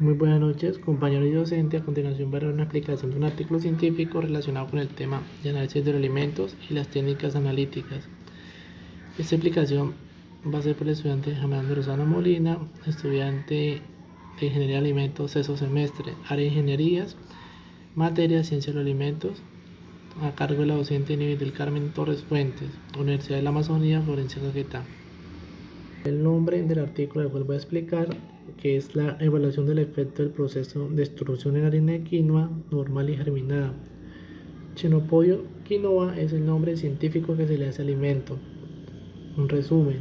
Muy buenas noches, compañero y docente. A continuación verá una explicación de un artículo científico relacionado con el tema de análisis de los alimentos y las técnicas analíticas. Esta explicación va a ser por el estudiante Germán Rosano Molina, estudiante de Ingeniería de Alimentos, sexto semestre, área de Ingenierías, materia Ciencia de los Alimentos, a cargo de la docente Nivel del Carmen Torres Fuentes, Universidad de la Amazonía, Florencia Caquetá. El nombre del artículo que vuelvo a explicar, que es la evaluación del efecto del proceso de extrusión en harina de quinoa normal y germinada. Chenopodium quinoa es el nombre científico que se le hace al alimento. Un resumen: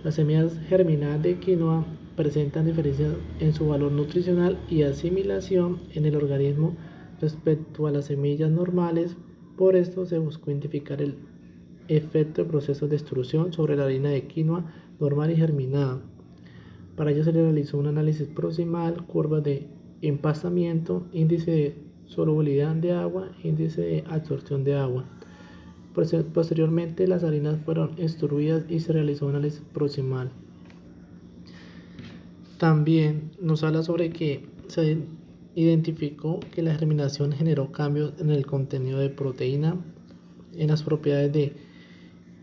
las semillas germinadas de quinoa presentan diferencias en su valor nutricional y asimilación en el organismo respecto a las semillas normales. Por esto se buscó identificar el efecto del proceso de extrusión sobre la harina de quinoa normal y germinada. Para ello se realizó un análisis proximal, curvas de empastamiento, índice de solubilidad de agua, índice de absorción de agua. Posteriormente las harinas fueron extruidas y se realizó un análisis proximal. También nos habla sobre que se identificó que la germinación generó cambios en el contenido de proteína, en las propiedades de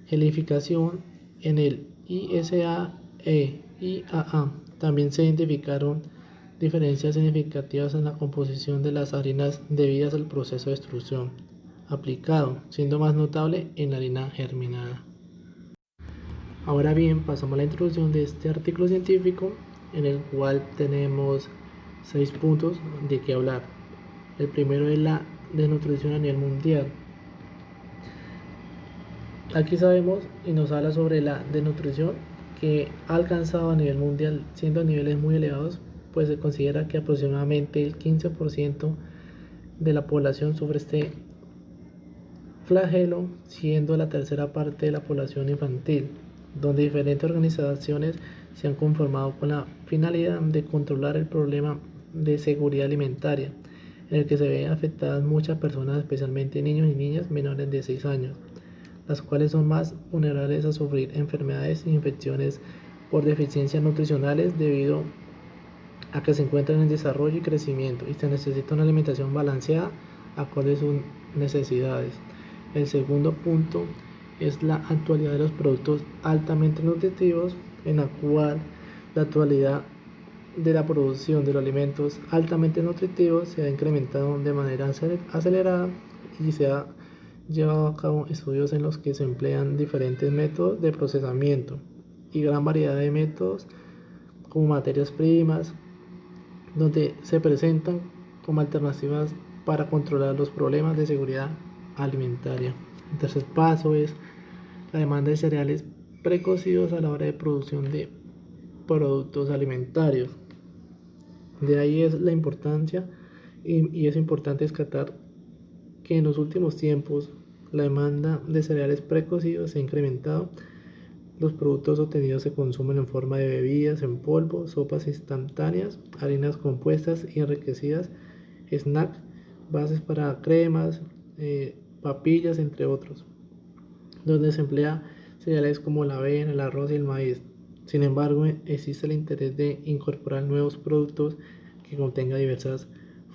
gelificación, en el ISA e IAA. También se identificaron diferencias significativas en la composición de las harinas debidas al proceso de extrusión aplicado, siendo más notable en la harina germinada. Ahora bien, pasamos a la introducción de este artículo científico, en el cual tenemos 6 puntos de qué hablar. El primero es la desnutrición a nivel mundial. Aquí sabemos y nos habla sobre la desnutrición que ha alcanzado a nivel mundial, siendo a niveles muy elevados, pues se considera que aproximadamente el 15% de la población sufre este flagelo, siendo la tercera parte de la población infantil, donde diferentes organizaciones se han conformado con la finalidad de controlar el problema de seguridad alimentaria, en el que se ven afectadas muchas personas, especialmente niños y niñas menores de 6 años, las cuales son más vulnerables a sufrir enfermedades e infecciones por deficiencias nutricionales debido a que se encuentran en desarrollo y crecimiento y se necesita una alimentación balanceada acorde a sus necesidades. El segundo punto es la actualidad de los productos altamente nutritivos, en la cual la actualidad de la producción de los alimentos altamente nutritivos se ha incrementado de manera acelerada y se ha llevado a cabo estudios en los que se emplean diferentes métodos de procesamiento y gran variedad de métodos como materias primas, donde se presentan como alternativas para controlar los problemas de seguridad alimentaria. El tercer paso es la demanda de cereales precocidos a la hora de producción de productos alimentarios. De ahí es la importancia y es importante descartar que en los últimos tiempos la demanda de cereales precocidos se ha incrementado. Los productos obtenidos se consumen en forma de bebidas en polvo, sopas instantáneas, harinas compuestas y enriquecidas, snacks, bases para cremas, papillas, entre otros, donde se emplea cereales como la avena, el arroz y el maíz. Sin embargo, existe el interés de incorporar nuevos productos que contengan diversas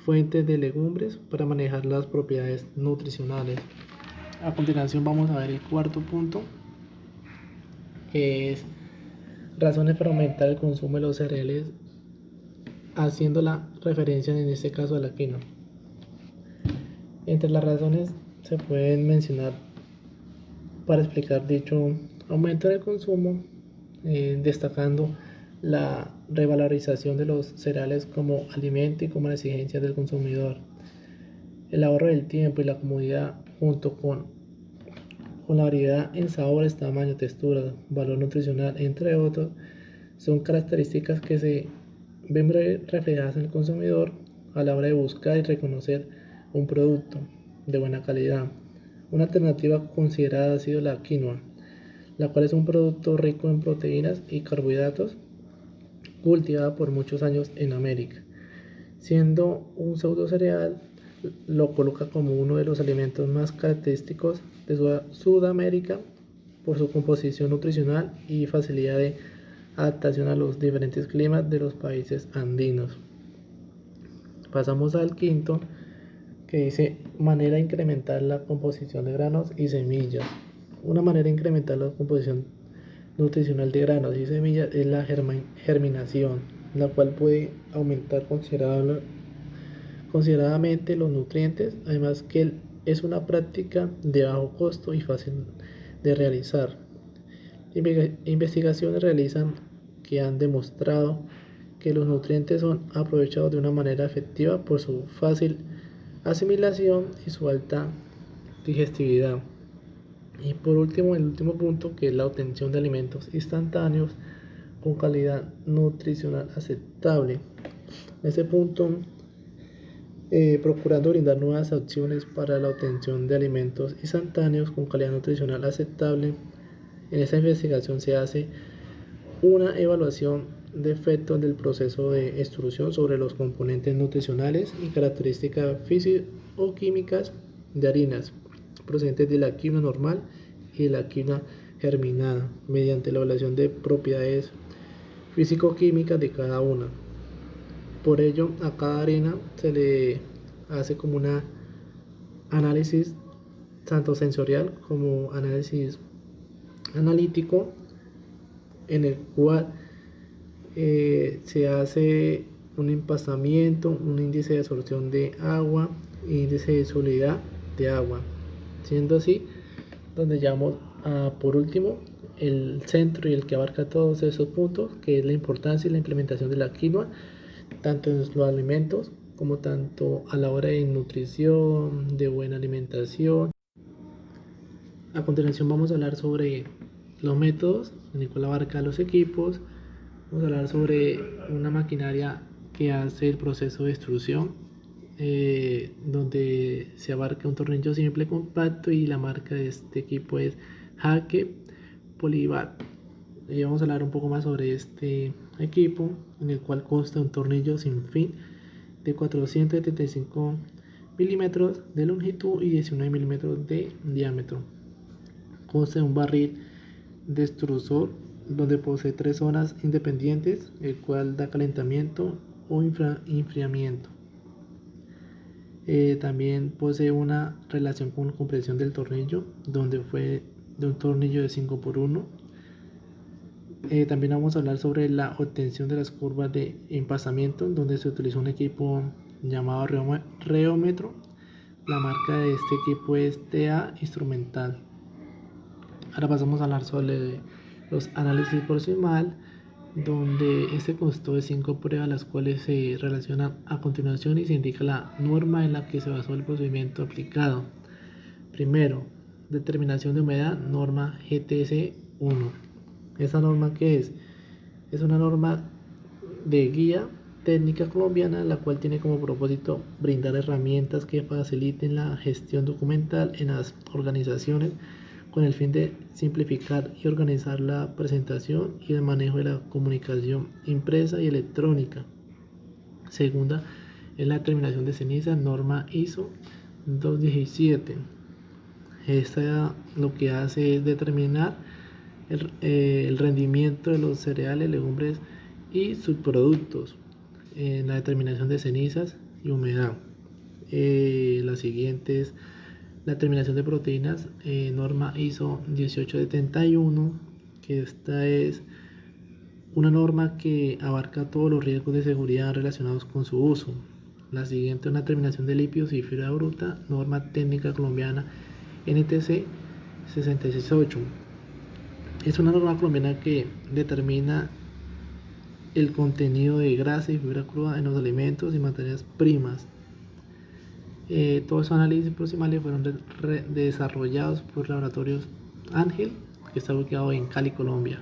fuentes de legumbres para manejar las propiedades nutricionales. A continuación vamos a ver el cuarto punto, que es razones para aumentar el consumo de los cereales, haciendo la referencia en este caso a la quinoa. Entre las razones se pueden mencionar para explicar dicho aumento del consumo, destacando la revalorización de los cereales como alimento y como la exigencia del consumidor, el ahorro del tiempo y la comodidad, junto con la variedad en sabores, tamaño, textura, valor nutricional, entre otros, son características que se ven reflejadas en el consumidor a la hora de buscar y reconocer un producto de buena calidad. Una alternativa considerada ha sido la quinoa, la cual es un producto rico en proteínas y carbohidratos, cultivada por muchos años en América. Siendo un pseudo cereal, lo coloca como uno de los alimentos más característicos de Sudamérica por su composición nutricional y facilidad de adaptación a los diferentes climas de los países andinos. Pasamos al quinto, que dice manera de incrementar la composición de granos y semillas. Una manera de incrementar la composición nutricional de granos y semillas es la germinación, la cual puede aumentar considerablemente los nutrientes, además que es una práctica de bajo costo y fácil de realizar. Investigaciones realizan que han demostrado que los nutrientes son aprovechados de una manera efectiva por su fácil asimilación y su alta digestibilidad. Y por último, el último punto, que es la obtención de alimentos instantáneos con calidad nutricional aceptable. En este punto, procurando brindar nuevas opciones para la obtención de alimentos instantáneos con calidad nutricional aceptable. En esta investigación se hace una evaluación de efectos del proceso de extrusión sobre los componentes nutricionales y características físico-químicas de harinas procedentes de la quinoa normal y de la quinoa germinada, mediante la evaluación de propiedades físico-químicas de cada una. Por ello, a cada harina se le hace como un análisis tanto sensorial como análisis analítico, en el cual se hace un empastamiento, un índice de absorción de agua, índice de solubilidad de agua. Siendo así, donde llegamos a, por último, el centro y el que abarca todos esos puntos, que es la importancia y la implementación de la quinoa, tanto en los alimentos como tanto a la hora de nutrición, de buena alimentación. A continuación vamos a hablar sobre los métodos en el cual abarca los equipos. Vamos a hablar sobre una maquinaria que hace el proceso de extrusión, donde se abarca un tornillo simple compacto, y la marca de este equipo es Hake Polyvat. Y vamos a hablar un poco más sobre este equipo, en el cual consta un tornillo sin fin de 475 milímetros de longitud y 19 milímetros de diámetro. Consta de un barril de extrusor donde posee 3 zonas independientes, el cual da calentamiento o enfriamiento. También posee una relación con compresión del tornillo, donde fue de un tornillo de 5x1. También vamos a hablar sobre la obtención de las curvas de empastamiento, donde se utilizó un equipo llamado reómetro. La marca de este equipo es TA Instrumental. Ahora pasamos a hablar sobre los análisis proximal, donde este constó de 5 pruebas, las cuales se relacionan a continuación y se indica la norma en la que se basó el procedimiento aplicado. Primero, determinación de humedad, norma GTC 1. ¿Esa norma qué es? Es una norma de guía técnica colombiana, la cual tiene como propósito brindar herramientas que faciliten la gestión documental en las organizaciones, con el fin de simplificar y organizar la presentación y el manejo de la comunicación impresa y electrónica. Segunda es la determinación de ceniza, norma ISO 217. Esta lo que hace es determinar el rendimiento de los cereales, legumbres y subproductos en la determinación de cenizas y humedad. La siguiente es la determinación de proteínas, norma ISO 1871, que esta es una norma que abarca todos los riesgos de seguridad relacionados con su uso. La siguiente es una determinación de lípidos y fibra bruta, norma técnica colombiana NTC 668. Es una norma colombiana que determina el contenido de grasa y fibra cruda en los alimentos y materias primas. Todos esos análisis proximales fueron desarrollados por Laboratorios Ángel, que está ubicado en Cali, Colombia.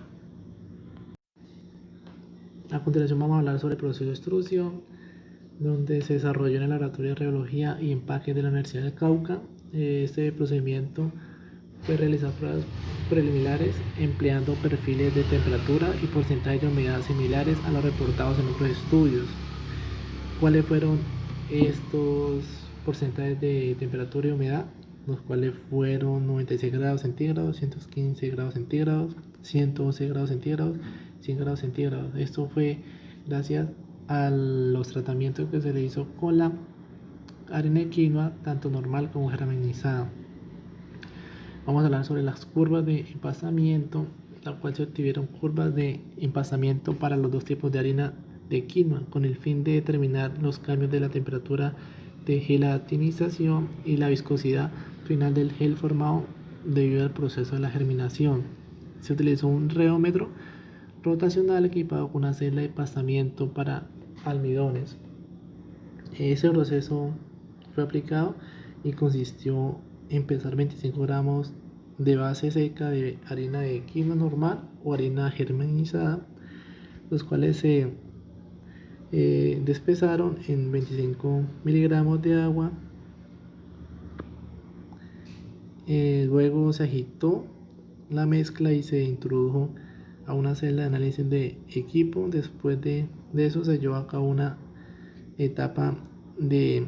A continuación vamos a hablar sobre el proceso de extrusión, donde se desarrolló en el Laboratorio de Radiología y Empaque de la Universidad del Cauca. Este procedimiento fue realizar pruebas preliminares empleando perfiles de temperatura y porcentaje de humedad similares a los reportados en otros estudios. ¿Cuáles fueron estos porcentajes de temperatura y humedad? Los cuales fueron 96 grados centígrados, 115 grados centígrados, 111 grados centígrados, 100 grados centígrados. Esto fue gracias a los tratamientos que se le hizo con la harina de quinoa, tanto normal como germanizada. Vamos a hablar sobre las curvas de empastamiento, la cual se obtuvieron curvas de empastamiento para los dos tipos de harina de quinoa, con el fin de determinar los cambios de la temperatura de gelatinización y la viscosidad final del gel formado debido al proceso de la germinación. Se utilizó un reómetro rotacional equipado con una celda de empastamiento para almidones. Ese proceso fue aplicado y consistió en pesar 25 gramos de base seca de harina de quinoa normal o harina germanizada, los cuales se despesaron en 25 miligramos de agua. Luego se agitó la mezcla y se introdujo a una celda de análisis de equipo. Después de eso se llevó a cabo una etapa de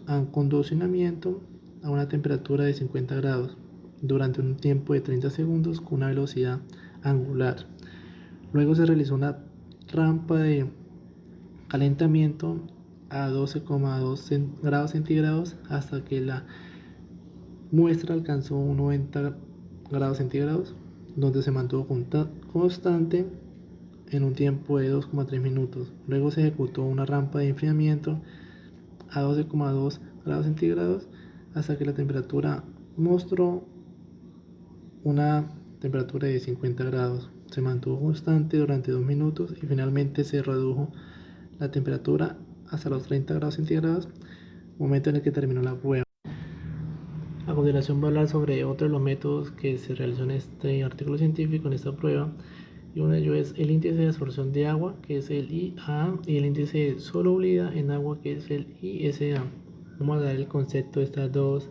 acondicionamiento a una temperatura de 50 grados durante un tiempo de 30 segundos con una velocidad angular. Luego se realizó una rampa de calentamiento a 12,2 grados centígrados hasta que la muestra alcanzó un 90 grados centígrados, donde se mantuvo constante en un tiempo de 2,3 minutos. Luego se ejecutó una rampa de enfriamiento a 12,2 grados centígrados hasta que la temperatura mostró una temperatura de 50 grados. Se mantuvo constante durante 2 minutos y finalmente se redujo la temperatura hasta los 30 grados centígrados, momento en el que terminó la prueba. A continuación voy a hablar sobre otro de los métodos que se realizó en este artículo científico, en esta prueba, y uno de ellos es el índice de absorción de agua, que es el IA, y el índice de solubilidad en agua, que es el ISA. Vamos a dar el concepto de estos dos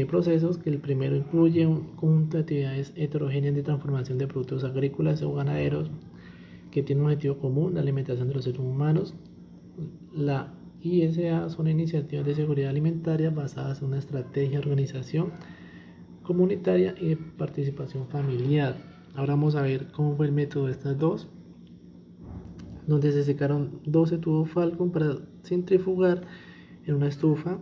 procesos, que el primero incluye un conjunto de actividades heterogéneas de transformación de productos agrícolas o ganaderos que tienen un objetivo común, la alimentación de los seres humanos. La ISA son iniciativas de seguridad alimentaria basadas en una estrategia de organización comunitaria y de participación familiar. Ahora vamos a ver cómo fue el método de estas dos, donde se secaron 12 tubos Falcon para centrifugar en una estufa.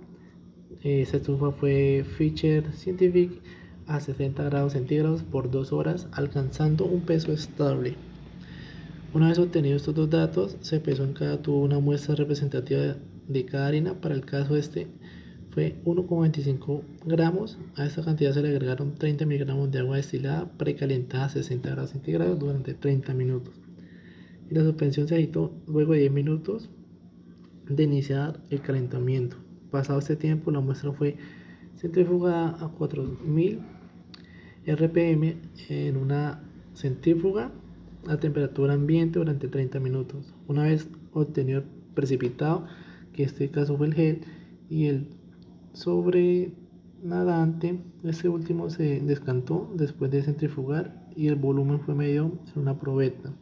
Esta estufa fue Fisher Scientific a 60 grados centígrados por 2 horas, alcanzando un peso estable. Una vez obtenidos estos dos datos, se pesó en cada tubo una muestra representativa de cada harina. Para el caso este fue 1,25 gramos. A esta cantidad se le agregaron 30 miligramos de agua destilada precalentada a 60 grados centígrados durante 30 minutos. Y la suspensión se agitó luego de 10 minutos de iniciar el calentamiento. Pasado este tiempo, la muestra fue centrifugada a 4000 RPM en una centrífuga a temperatura ambiente durante 30 minutos. Una vez obtenido el precipitado, que en este caso fue el gel, y el sobrenadante, este último se descantó después de centrifugar y el volumen fue medido en una probeta.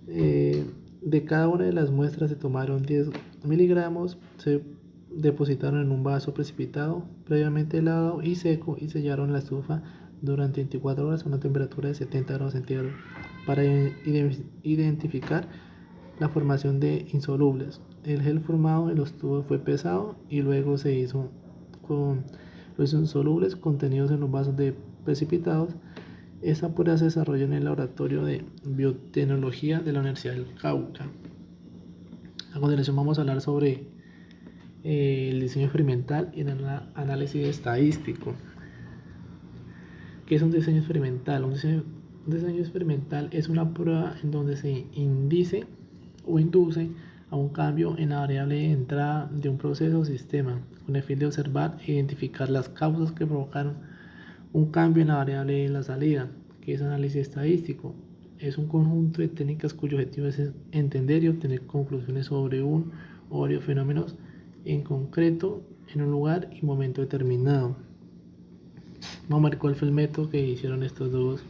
De cada una de las muestras se tomaron 10 miligramos, se depositaron en un vaso precipitado previamente helado y seco y sellaron la estufa durante 24 horas a una temperatura de 70 grados centígrados para identificar la formación de insolubles. El gel formado en los tubos fue pesado y luego se hizo con los insolubles contenidos en los vasos de precipitados. Esta prueba se desarrolló en el laboratorio de biotecnología de la Universidad del Cauca. A continuación vamos a hablar sobre el diseño experimental y el análisis estadístico. ¿Qué es un diseño experimental? Un diseño experimental es una prueba en donde se indice o induce a un cambio en la variable de entrada de un proceso o sistema, con el fin de observar e identificar las causas que provocaron un cambio en la variable de la salida. ¿Qué es análisis estadístico? Es un conjunto de técnicas cuyo objetivo es entender y obtener conclusiones sobre un o varios fenómenos en concreto en un lugar y momento determinado. Vamos a ver cuál fue el método que hicieron estos dos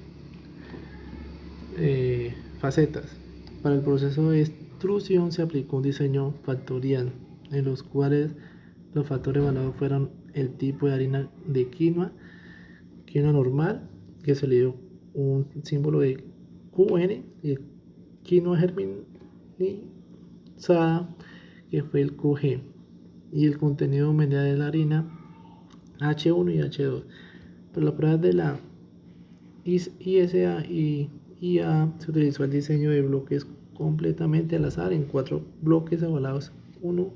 facetas. Para el proceso de extrusión se aplicó un diseño factorial, en los cuales los factores evaluados fueron el tipo de harina de quinoa normal, que se le dio un símbolo de QN, y quinoa germinada, organizada, que fue el QG, y el contenido de humedad de la harina H1 y H2. Para las pruebas de la ISA y IA se utilizó el diseño de bloques completamente al azar en 4 bloques avalados uno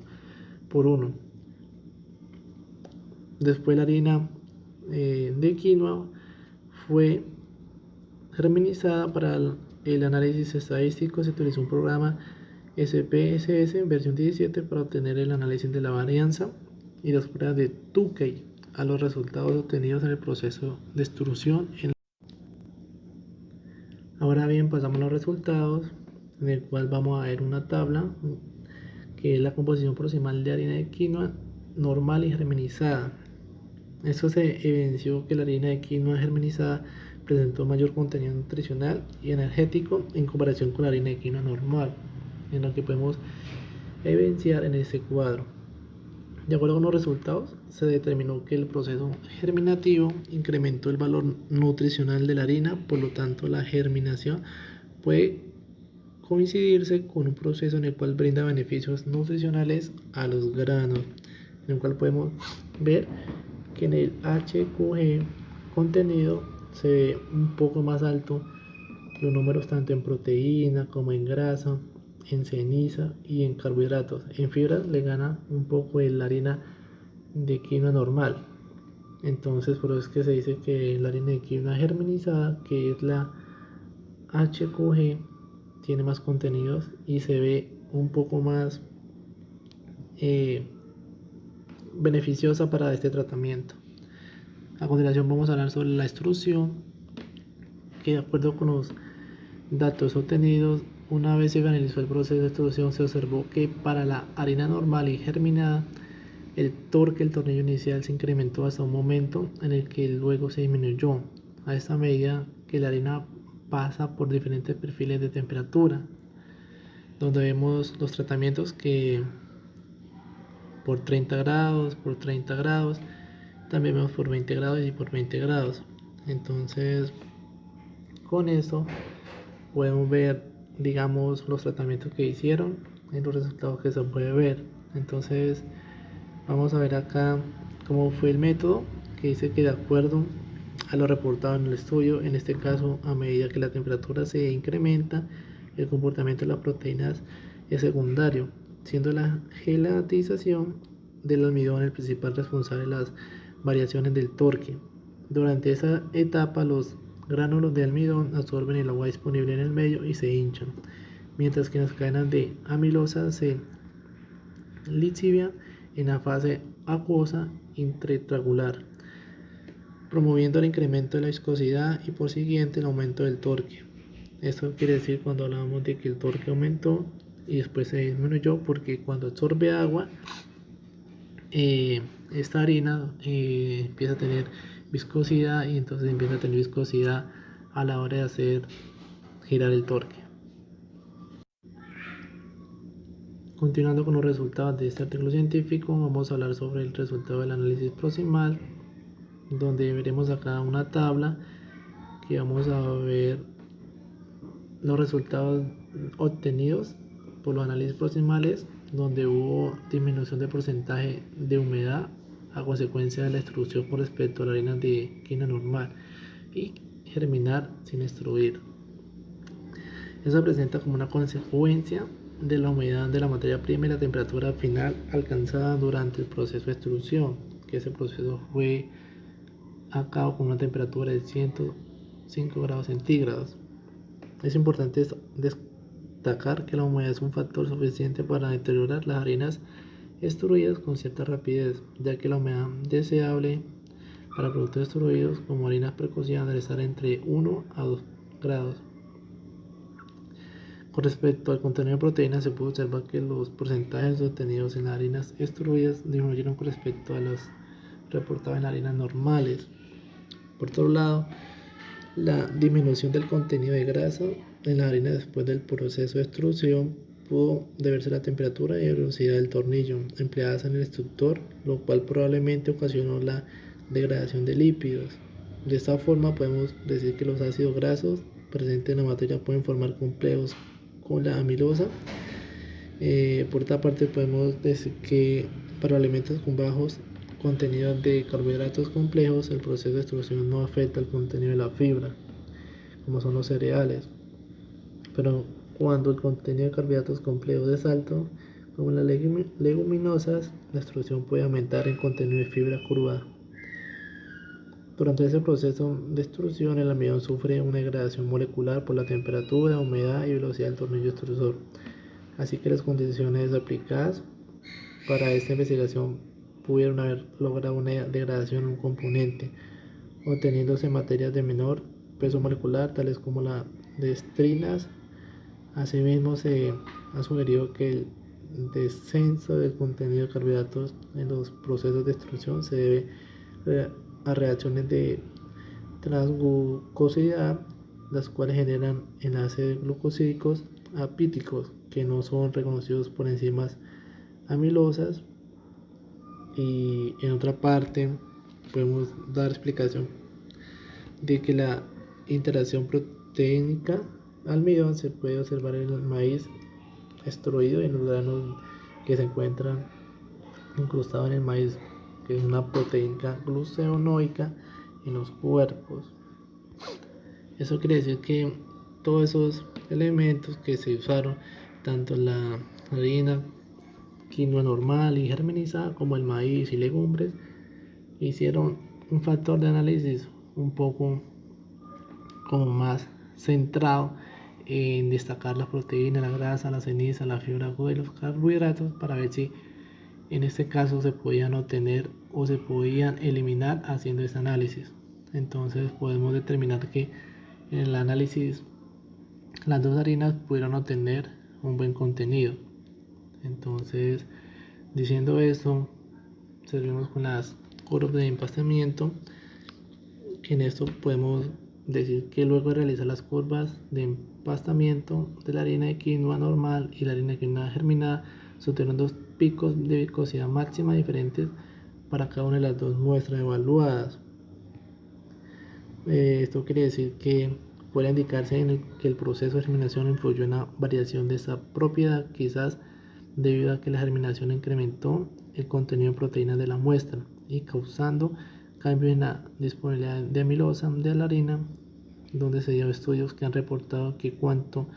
por uno. Después la harina de quinoa fue germinizada. Para el análisis estadístico se utilizó un programa SPSS en versión 17 para obtener el análisis de la varianza y las pruebas de Tukey a los resultados obtenidos en el proceso de extrusión. Ahora bien, pasamos a los resultados, en el cual vamos a ver una tabla que es la composición proximal de harina de quinoa normal y germinizada. Esto se evidenció que la harina de quinoa germinizada presentó mayor contenido nutricional y energético en comparación con la harina de quinoa normal, en lo que podemos evidenciar en este cuadro. De acuerdo con los resultados, se determinó que el proceso germinativo incrementó el valor nutricional de la harina, por lo tanto la germinación puede coincidirse con un proceso en el cual brinda beneficios nutricionales a los granos, en el cual podemos ver que en el HQG contenido se ve un poco más alto los números tanto en proteína como en grasa, en ceniza y en carbohidratos. En fibras le gana un poco la harina de quinoa normal. Entonces por eso es que se dice que la harina de quinoa germinizada, que es la HQG, tiene más contenidos y se ve un poco más beneficiosa para este tratamiento. A continuación vamos a hablar sobre la extrusión, que de acuerdo con los datos obtenidos, una vez se finalizó el proceso de extrusión, se observó que para la harina normal y germinada, el torque del tornillo inicial se incrementó hasta un momento en el que luego se disminuyó, a esta medida que la harina pasa por diferentes perfiles de temperatura, donde vemos los tratamientos que por 30 grados, por 30 grados, también vemos por 20 grados y por 20 grados. Entonces, con esto podemos ver, digamos, los tratamientos que hicieron en los resultados que se puede ver. Entonces vamos a ver acá cómo fue el método, que dice que de acuerdo a lo reportado en el estudio, en este caso a medida que la temperatura se incrementa, el comportamiento de las proteínas es secundario, siendo la gelatización del almidón el principal responsable de las variaciones del torque. Durante esa etapa los gránulos de almidón absorben el agua disponible en el medio y se hinchan, mientras que las cadenas de amilosa se lixivian en la fase acuosa intratragular, promoviendo el incremento de la viscosidad y por siguiente el aumento del torque. Esto quiere decir cuando hablamos de que el torque aumentó y después se disminuyó, porque cuando absorbe agua, esta harina empieza a tener viscosidad y entonces empieza a tener viscosidad a la hora de hacer girar el torque. Continuando con los resultados de este artículo científico, vamos a hablar sobre el resultado del análisis proximal, donde veremos acá una tabla que vamos a ver los resultados obtenidos por los análisis proximales, donde hubo disminución de porcentaje de humedad a consecuencia de la extrusión con respecto a la harina de quinoa normal y germinar sin extruir. Eso presenta como una consecuencia de la humedad de la materia prima y la temperatura final alcanzada durante el proceso de extrusión, que ese proceso fue a cabo con una temperatura de 105 grados centígrados. Es importante destacar que la humedad es un factor suficiente para deteriorar las harinas extruidas con cierta rapidez, ya que la humedad deseable para productos extruidos como harinas precocidas debe estar entre 1 a 2 grados. Con respecto al contenido de proteínas, se puede observar que los porcentajes obtenidos en las harinas extruidas disminuyeron con respecto a los reportados en las harinas normales. Por otro lado, la disminución del contenido de grasa en la harina después del proceso de extrusión pudo deberse a la temperatura y velocidad del tornillo empleadas en el extrusor, lo cual probablemente ocasionó la degradación de lípidos. De esta forma podemos decir que los ácidos grasos presentes en la materia pueden formar complejos con la amilosa Por otra parte, podemos decir que para alimentos con bajos contenidos de carbohidratos complejos, el proceso de extrusión no afecta el contenido de la fibra, como son los cereales. Pero cuando el contenido de carbohidratos complejos es alto, como las leguminosas, la extrusión puede aumentar el contenido de fibra cruda. Durante ese proceso de extrusión, el almidón sufre una degradación molecular por la temperatura, humedad y velocidad del tornillo extrusor. Así que las condiciones aplicadas para esta investigación pudieron haber logrado una degradación en un componente, obteniéndose materias de menor peso molecular, tales como la destrinas. Asimismo, se ha sugerido que el descenso del contenido de carbohidratos en los procesos de extrusión se debe a reacciones de transglucosidad, las cuales generan enlaces glucosídicos apíticos que no son reconocidos por enzimas amilosas. Y en otra parte podemos dar explicación de que la interacción proteínica almidón se puede observar en el maíz extruido y en los granos que se encuentran incrustados en el maíz, que es una proteína gluconoica en los cuerpos. Eso quiere decir que todos esos elementos que se usaron, tanto la harina, quinoa normal y germinizada, como el maíz y legumbres, hicieron un factor de análisis un poco como más centrado en destacar las proteínas, la grasa, la ceniza, la fibra aguda y los carbohidratos, para ver si en este caso se podían obtener o se podían eliminar haciendo ese análisis. Entonces podemos determinar que en el análisis las dos harinas pudieron obtener un buen contenido. Entonces, diciendo esto, seguimos con las curvas de empastamiento. En esto podemos decir que luego de realizar las curvas de empastamiento de la harina de quinoa normal y la harina de quinoa germinada, se obtuvieron dos picos de viscosidad máxima diferentes para cada una de las dos muestras evaluadas. Esto quiere decir que puede indicarse que el proceso de germinación influyó en la variación de esta propiedad, quizás debido a que la germinación incrementó el contenido de proteínas de la muestra y causando cambios en la disponibilidad de amilosa de la harina, donde se dio estudios que han reportado que cuanto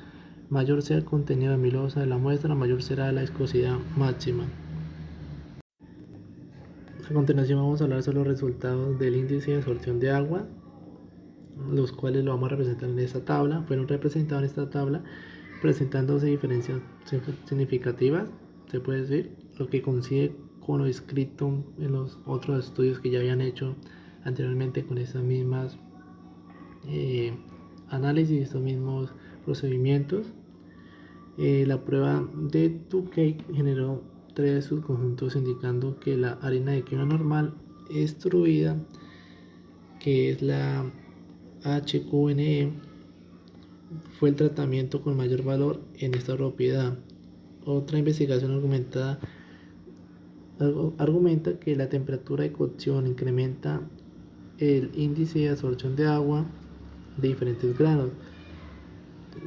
mayor sea el contenido de amilosa de la muestra, mayor será la viscosidad máxima. A continuación vamos a hablar sobre los resultados del índice de absorción de agua, los cuales lo vamos a representar en esta tabla. Fueron representados en esta tabla presentándose diferencias significativas, se puede decir, lo que coincide con lo escrito en los otros estudios que ya habían hecho anteriormente con estas mismas análisis, estos mismos procedimientos. La prueba de Tukey generó tres subconjuntos indicando que la harina de quinoa normal extruida, que es la HQNE, fue el tratamiento con mayor valor en esta propiedad. Otra investigación argumenta que la temperatura de cocción incrementa el índice de absorción de agua de diferentes grados.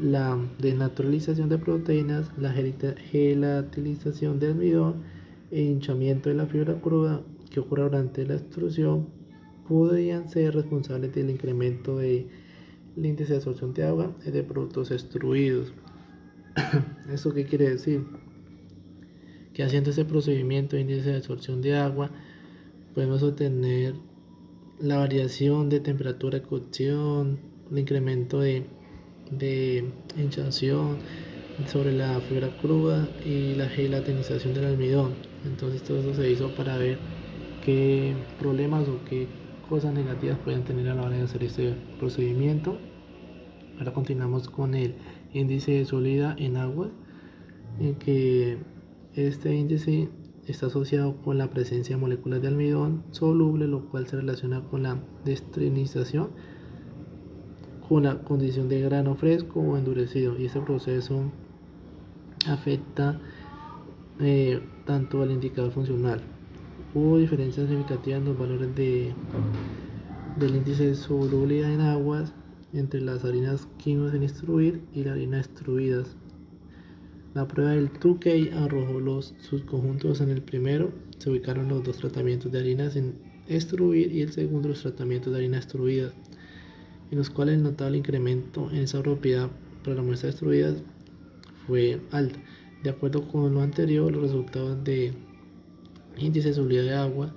La desnaturalización de proteínas, la gelatinización de almidón e hinchamiento de la fibra cruda que ocurre durante la extrusión podrían ser responsables del incremento del índice de absorción de agua de productos extruidos. ¿Eso qué quiere decir? Que haciendo ese procedimiento de índice de absorción de agua podemos obtener la variación de temperatura de cocción, el incremento de hinchación sobre la fibra cruda y la gelatinización del almidón. Entonces todo eso se hizo para ver qué problemas o qué cosas negativas pueden tener a la hora de hacer este procedimiento. Ahora continuamos con el índice de sólida en agua, en que este índice está asociado con la presencia de moléculas de almidón soluble, lo cual se relaciona con la destrinización, con la condición de grano fresco o endurecido, y este proceso afecta tanto al indicador funcional. Hubo diferencias significativas en los valores del índice de solubilidad en aguas entre las harinas quinoa sin extruir y las harinas extruidas. La prueba del Tukey arrojó los subconjuntos. En el primero se ubicaron los dos tratamientos de harina sin extruir y el segundo los tratamientos de harina extruida, en los cuales el notable incremento en esa propiedad para la muestra extruida fue alta. De acuerdo con lo anterior, los resultados de índice de solubilidad de agua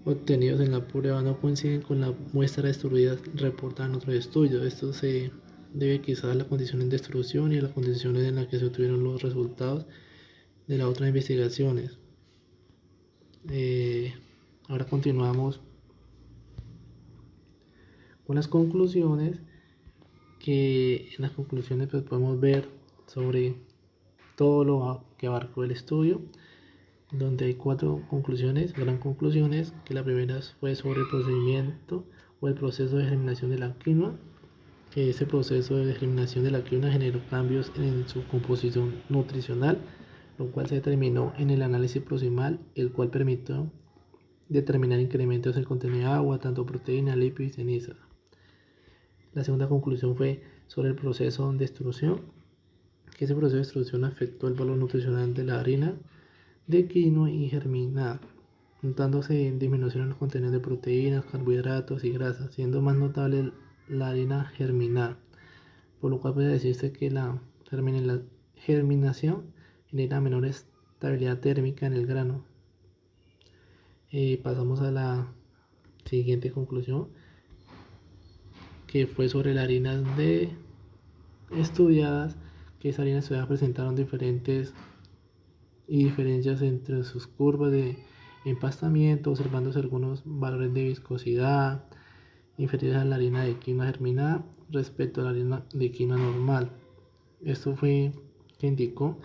obtenidos en la prueba no coinciden con la muestra extruida reportada en otros estudios. Esto se debe quizás a las condiciones de extrusión y a las condiciones en las que se obtuvieron los resultados de las otras investigaciones. Ahora continuamos con las conclusiones, que en las conclusiones pues podemos ver sobre todo lo que abarcó el estudio, donde hay 4 conclusiones, gran conclusiones, que la primera fue sobre el procedimiento o el proceso de germinación de la quinoa, que ese proceso de germinación de la quinoa generó cambios en su composición nutricional, lo cual se determinó en el análisis proximal, el cual permitió determinar incrementos en el contenido de agua, tanto proteína, lípidos y ceniza. La segunda conclusión fue sobre el proceso de extrusión, que ese proceso de extrusión afectó el valor nutricional de la harina de quinoa y germinada, notándose en disminución en los contenidos de proteínas, carbohidratos y grasas, siendo más notable la harina germinada, por lo cual puede decirse que la germinación genera menor estabilidad térmica en el grano. Pasamos a la siguiente conclusión, que fue sobre las harinas estudiadas, que esas harinas estudiadas presentaron diferencias entre sus curvas de empastamiento, observándose algunos valores de viscosidad inferiores a la harina de quinoa germinada respecto a la harina de quinoa normal. Esto fue que indicó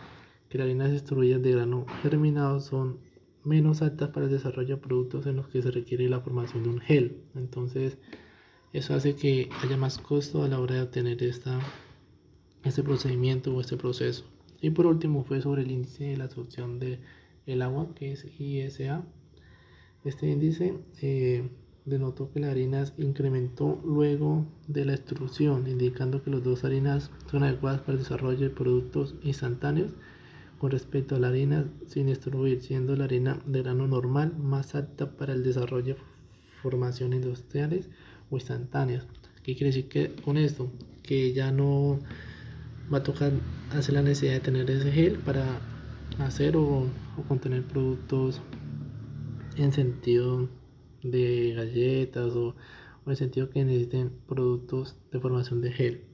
que las harinas extruidas de grano germinado son menos aptas para el desarrollo de productos en los que se requiere la formación de un gel. Entonces, eso hace que haya más costo a la hora de obtener este procedimiento o este proceso. Y por último fue sobre el índice de la absorción del agua, que es ISA. Este índice denotó que la harina incrementó luego de la extrusión, indicando que las dos harinas son adecuadas para el desarrollo de productos instantáneos con respecto a la harina sin extruir, siendo la harina de grano normal más apta para el desarrollo de formaciones industriales o instantáneas. ¿Qué quiere decir que con esto? Que ya no va a tocar hacer la necesidad de tener ese gel para hacer o contener productos en sentido de galletas o en sentido que necesiten productos de formación de gel.